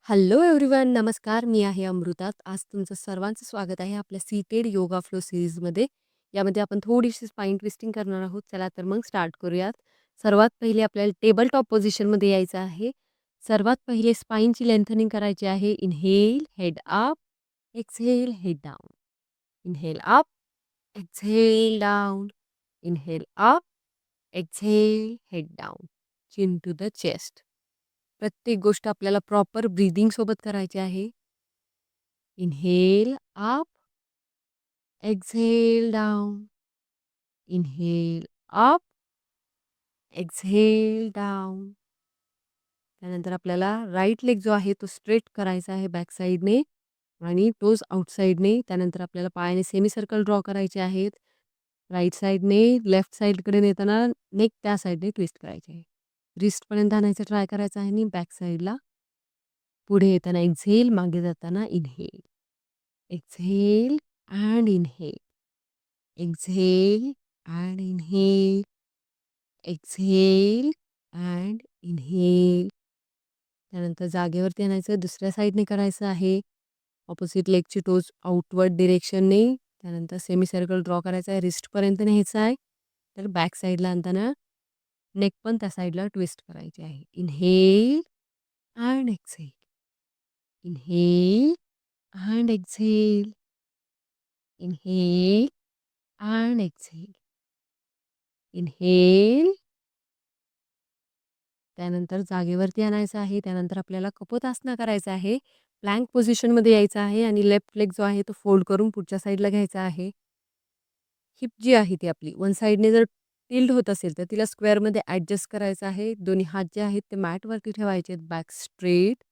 Hello everyone, नमस्कार. मी आहे अमृता. आज तुमचं सर्वांचं स्वागत आहे आपल्या सीटेड योगा फ्लो सीरीजमध्ये. यामध्ये आपण थोडीशी स्पाइन ट्विस्टिंग करणार आहोत. चला तर मग स्टार्ट करूयात. सर्वात पहिले आपल्याला टेबल टॉप पोझिशनमध्ये यायचं आहे. सर्वात पहिले स्पाइनची लेंथनिंग करायची आहे. Inhale, head up, exhale, head down. Inhale up, exhale down. Inhale up, exhale, head down. Chin to the chest. प्रत्येक गोष्ट आपल्याला प्रॉपर ब्रीदिंग सोबत करायची आहे. Inhale up, exhale down. Inhale up, exhale down. त्यानंतर आपल्याला राईट लेग जो आहे तो स्ट्रेट करायचा आहे बॅक साईडने आणि टोज आउटसाईडने. त्यानंतर आपल्याला पायाने सेमी सर्कल ड्रॉ करायचे आहेत. राईट साईडने लेफ्ट साईडकडे नेताना नेक त्या साईडने ट्विस्ट करायचे आहे. रिस्टपर्यंत आणायचं ट्राय करायचं आहे आणि बॅक साईडला पुढे येताना एक्झेल, मागे जाताना inhale. Exhale and inhale. Exhale and inhale. Exhale and inhale. त्यानंतर जागेवरती आणायचं, दुसऱ्या साईडने करायचं आहे. ऑपोजिट लेगची टोज आउटवर्ड डिरेक्शनने. त्यानंतर सेमी सर्कल ड्रॉ करायचा आहे, रिस्टपर्यंत न्यायचा आहे. तर बॅक साईडला आणताना नेक पण त्या साईडला ट्विस्ट करायची आहे. Inhale and exhale. Inhale and exhale. Inhale and exhale. Inhale. त्यानंतर जागेवरती आणायचं आहे. त्यानंतर आपल्याला कपोतासना करायचं आहे. प्लँक पोझिशनमध्ये यायचं आहे आणि लेफ्ट लेग जो आहे तो फोल्ड करून पुढच्या साईडला घ्यायचा आहे. हिप जी आहे ती आपली वन साईडने जर टिल्ड होत असेल तर तिला स्क्वेअरमध्ये ॲडजस्ट करायचं आहे. दोन्ही हात जे आहेत ते मॅटवरती ठेवायचे आहेत. Back straight.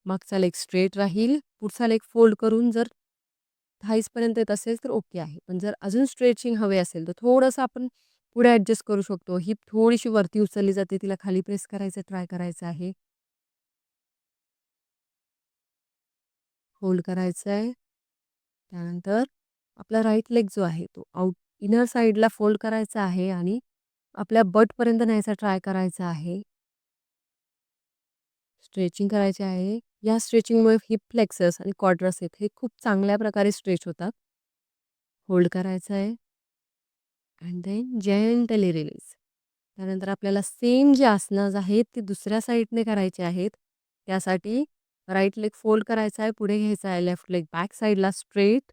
मागचा लेग स्ट्रेट राहील. पुढचा लेग फोल्ड करून जर थाईजपर्यंत येत असेल तर ओके आहे. पण जर अजून स्ट्रेचिंग हवे असेल तर थोडंसं आपण पुढे ॲडजस्ट करू शकतो. हिप थोडीशी वरती उचलली जाते, तिला खाली प्रेस करायचं ट्राय करायचं आहे. होल्ड करायचं आहे. त्यानंतर आपला राईट लेग जो आहे तो इनर साईडला फोल्ड करायचा आहे आणि आपल्या बटपर्यंत न्यायचा ट्राय करायचा आहे. स्ट्रेचिंग करायचे आहे. या स्ट्रेचिंगमुळे हिप फ्लेक्सस आणि क्वाड्रासेप हे खूप चांगल्या प्रकारे स्ट्रेच होतात. होल्ड करायचं आहे. And then gently release. त्यानंतर आपल्याला सेम जे आसनाज आहेत ते दुसऱ्या साईडने करायचे आहेत. त्यासाठी राईट लेग फोल्ड करायचा आहे, पुढे घ्यायचा आहे. लेफ्ट लेग बॅक साईडला स्ट्रेट.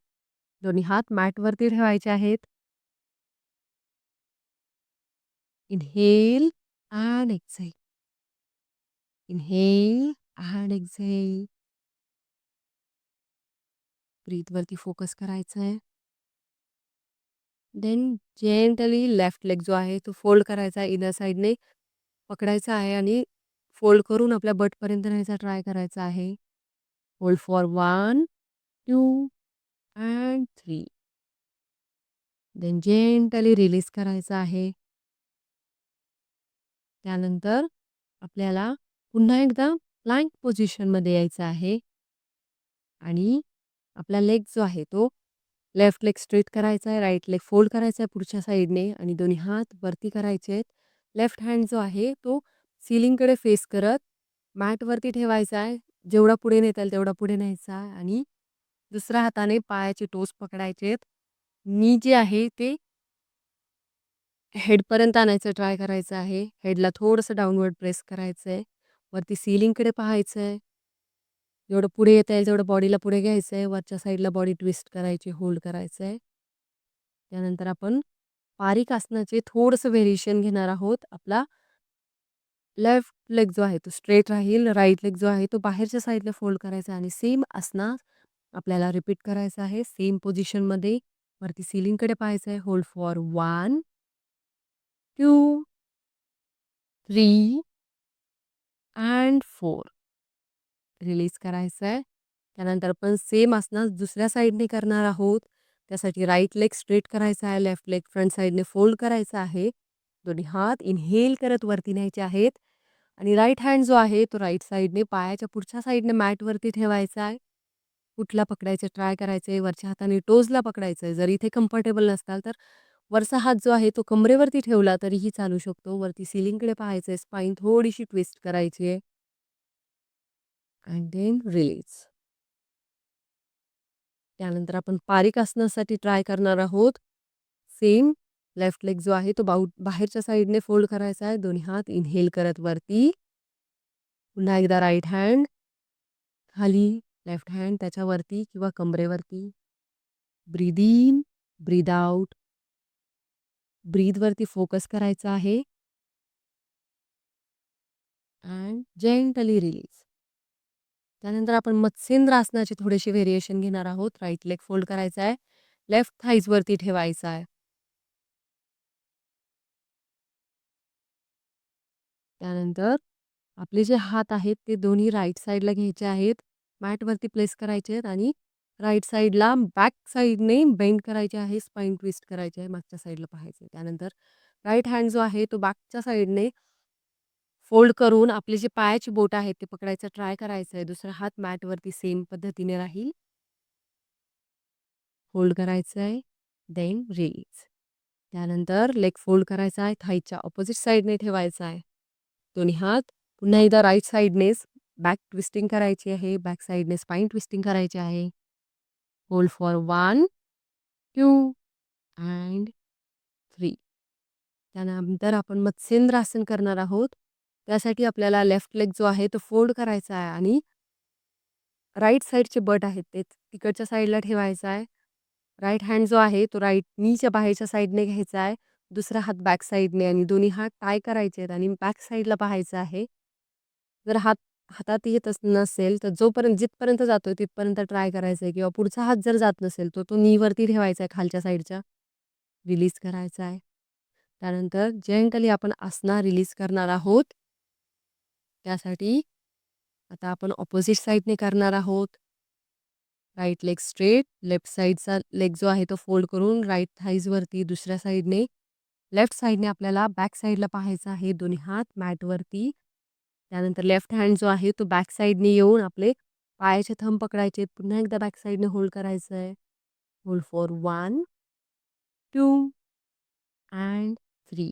दोन्ही हात मॅटवरती ठेवायचे आहेत. Inhale and exhale. Inhale and exhale. ब्रीथवरती फोकस करायचं आहे. देन जेंटली लेफ्ट लेग जो आहे तो फोल्ड करायचा आहे. इनर साईडने पकडायचा आहे आणि फोल्ड करून आपल्या बटपर्यंत न्यायचा ट्राय करायचा आहे. Hold for 1, 2 and 3. Then gently release करायचं आहे. त्यानंतर आपल्याला पुन्हा एकदा प्लँक पोझिशनमध्ये यायचं आहे आणि आपला लेग जो आहे तो लेफ्ट लेग स्ट्रेट करायचा आहे, राईट लेग फोल्ड करायचा आहे पुढच्या साईडने आणि दोन्ही हात वरती करायचे आहेत. लेफ्ट हँड जो आहे तो सीलिंगकडे फेस करत मॅटवरती ठेवायचा आहे. जेवढा पुढे नेता येईल तेवढा पुढे न्यायचा आहे आणि दुसऱ्या हाताने पायाचे टोस पकडायचे आहेत. नी जे आहे ते हेडपर्यंत आणायचं ट्राय करायचं आहे. हेडला थोडंसं डाउनवर्ड प्रेस करायचं आहे. वरती सीलिंगकडे पाहायचं आहे. जेवढं पुढे येता येईल तेवढं बॉडीला पुढे घ्यायचं आहे. वरच्या साईडला बॉडी ट्विस्ट करायची, होल्ड करायचं आहे. त्यानंतर आपण पारिक आसनाचे थोडंसं व्हेरिएशन घेणार आहोत. आपला लेफ्ट लेग जो आहे तो स्ट्रेट राहील. राईट लेग जो आहे तो बाहेरच्या साईडला फोल्ड करायचा आणि सेम आसना आपल्याला रिपीट करायचं आहे. सेम पोझिशनमध्ये वरती सीलिंगकडे पाहायचं आहे. Hold for 1, 2, 3 and 4. रिलीज करायचं आहे. त्यानंतर आपण सेम आसना दुसऱ्या साईडने करणार आहोत. त्यासाठी राईट लेग स्ट्रेट करायचा आहे. लेफ्ट लेग फ्रंट साईडने फोल्ड करायचा आहे. दोन्ही हात इनहेल करत वरती न्यायचे आहेत आणि राईट हँड जो आहे तो राईट साईडने पायाच्या पुढच्या साईडने मॅटवरती ठेवायचा आहे. कुठला पकडायचं ट्राय करायचं आहे. वरच्या हाताने टोजला पकडायचं आहे. जर इथे कम्फर्टेबल नसताल तर वरचा हात जो आहे तो कमरेवरती ठेवला तरीही चालू शकतो. वरती सीलिंगकडे पाहायचं आहे. स्पाईन थोडीशी ट्विस्ट करायची आहे. And then release. त्यानंतर आपण पारिक आसनासाठी ट्राय करणार आहोत. सेम लेफ्ट लेग जो आहे तो बाहेरच्या साईडने फोल्ड करायचा आहे. दोन्ही हात इनहेल करत वरती. पुन्हा एकदा राईट हँड खाली, लेफ्ट हँड त्याच्यावरती किंवा कमरेवरती. Breathe in, breathe out. ब्रीद वरती फोकस करायचा आहे. And gently release. त्यानंतर आपण मत्स्येंद्र आसनाचे थोडेसे व्हेरिएशन घेणार आहोत. राईट लेग फोल्ड करायचा आहे. लेफ्ट थाईज वरती ठेवायचा आहे. त्यानंतर आपले जे हात आहेत ते दोन्ही राईट साईडला घ्यायचे आहेत. मॅटवरती प्लेस करायचे आहेत आणि राईट साईडला बॅक साईडने बेंड करायचे आहे. स्पाइन ट्विस्ट करायचे आहे. मागच्या साईडला पाहायचे. त्यानंतर राईट हँड जो आहे तो बॅकच्या साईडने फोल्ड करून आपले जे पायाची बोट आहेत ते पकडायचं ट्राय करायचं आहे. दुसरा हात मॅटवरती सेम पद्धतीने राहील. होल्ड करायचं आहे. Then release. त्यानंतर लेग फोल्ड करायचा आहे. थाईच्या ऑपोजिट साईडने ठेवायचा आहे. दोन्ही हात पुन्हा एकदा राईट साईडनेच बॅक ट्विस्टिंग करायची आहे. बॅक साईडने स्पाइन ट्विस्टिंग करायची आहे. Hold for 1, 2 and 3. त्यानंतर आपण मत्स्येंद्र आसन करणार आहोत. त्यासाठी आपल्याला लेफ्ट लेग जो आहे तो फोल्ड करायचा आहे आणि राईट साईडचे बट आहेत ते तिकडच्या साईडला ठेवायचा आहे. राईट हँड जो आहे तो राईट नीच्या बाहेरच्या साईडने घ्यायचा आहे. दुसरा हात बॅक साईडने आणि दोन्ही हात टाय करायचे आहेत आणि बॅक साईडला पाहायचं आहे. जर हातात येतच नसेल तर जोपर्यंत जिथपर्यंत जातोय तिथपर्यंत ट्राय करायचं आहे किंवा पुढचा हात जर जात नसेल तर तो नीवरती ठेवायचा आहे खालच्या साईडच्या. रिलीज करायचा आहे. त्यानंतर जेंटली आपण आसना रिलीज करणार आहोत. त्यासाठी आता आपण ऑपोजिट साईडने करणार आहोत. राईट लेग स्ट्रेट, लेफ्ट साईडचा लेग जो आहे तो फोल्ड करून राईट थाईजवरती दुसऱ्या साईडने. लेफ्ट साईडने आपल्याला बॅक साईडला पाहायचं आहे. दोन्ही हात मॅटवरती. त्यानंतर लेफ्ट हँड जो आहे तो बॅक साईडने येऊन आपले पायाचे थंब पकडायचे. पुन्हा एकदा बॅक साईडने होल्ड करायचं आहे. Hold for 1, 2 and 3.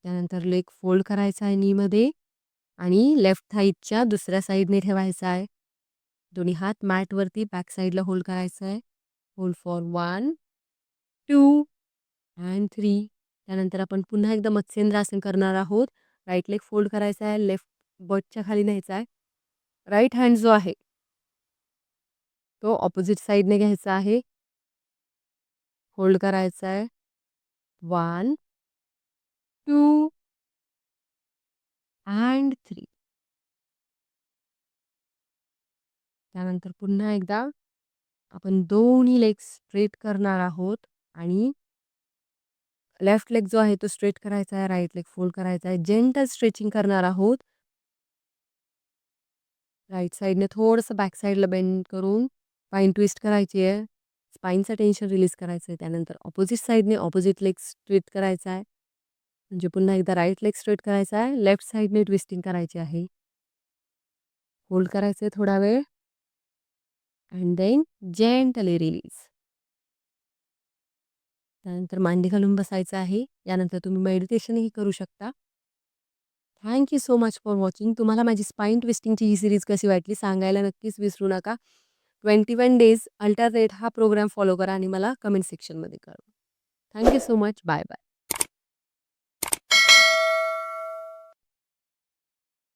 त्यानंतर लेग फोल्ड करायचा आहे नीमध्ये आणि लेफ्ट थाईच्या दुसऱ्या साईडने ठेवायचा आहे. दोन्ही हात मॅटवरती बॅक साईडला होल्ड करायचं आहे. Hold for 1, 2 and 3. त्यानंतर आपण पुन्हा एकदा मत्स्येंद्र आसन करणार आहोत. राईट लेग फोल्ड करायचा आहे. लेफ्ट बटच्या खाली न्यायचा आहे. राईट हँड जो आहे तो ऑपोजिट साईडने घ्यायचा आहे. होल्ड करायचा आहे. 1, 2 अँड 3. त्यानंतर पुन्हा एकदा आपण दोन्ही लेग स्ट्रेट करणार आहोत आणि लेफ्ट लेग जो आहे तो स्ट्रेट करायचा आहे. राईट लेग फोल्ड करायचा आहे. जेंटल स्ट्रेचिंग करणार आहोत. राईट साईडने थोडंसं बॅक साईडला बेंड करून स्पाइन ट्विस्ट करायची आहे. स्पाइनचं टेन्शन रिलीज करायचं आहे. त्यानंतर ऑपोजिट साईडने ऑपोजिट लेग स्ट्रेट करायचा आहे. म्हणजे पुन्हा एकदा राईट लेग स्ट्रेट करायचा आहे. लेफ्ट साईडने ट्विस्टिंग करायची आहे. होल्ड करायचं आहे थोडा वेळ अँड देन जेंटली रिलीज. त्यानंतर मांडी घालून बसायचं आहे. यानंतर तुम्ही मेडिटेशनही करू शकता. Thank you so much for watching. तुम्हाला माझी स्पाइन ट्विस्टिंगची ही सिरीज कशी वाटली सांगायला नक्कीच विसरू नका. 21 डेज अल्टरनेट हा प्रोग्राम फॉलो करा आणि मला कमेंट सेक्शनमध्ये कळवा. Thank you so much. Bye bye.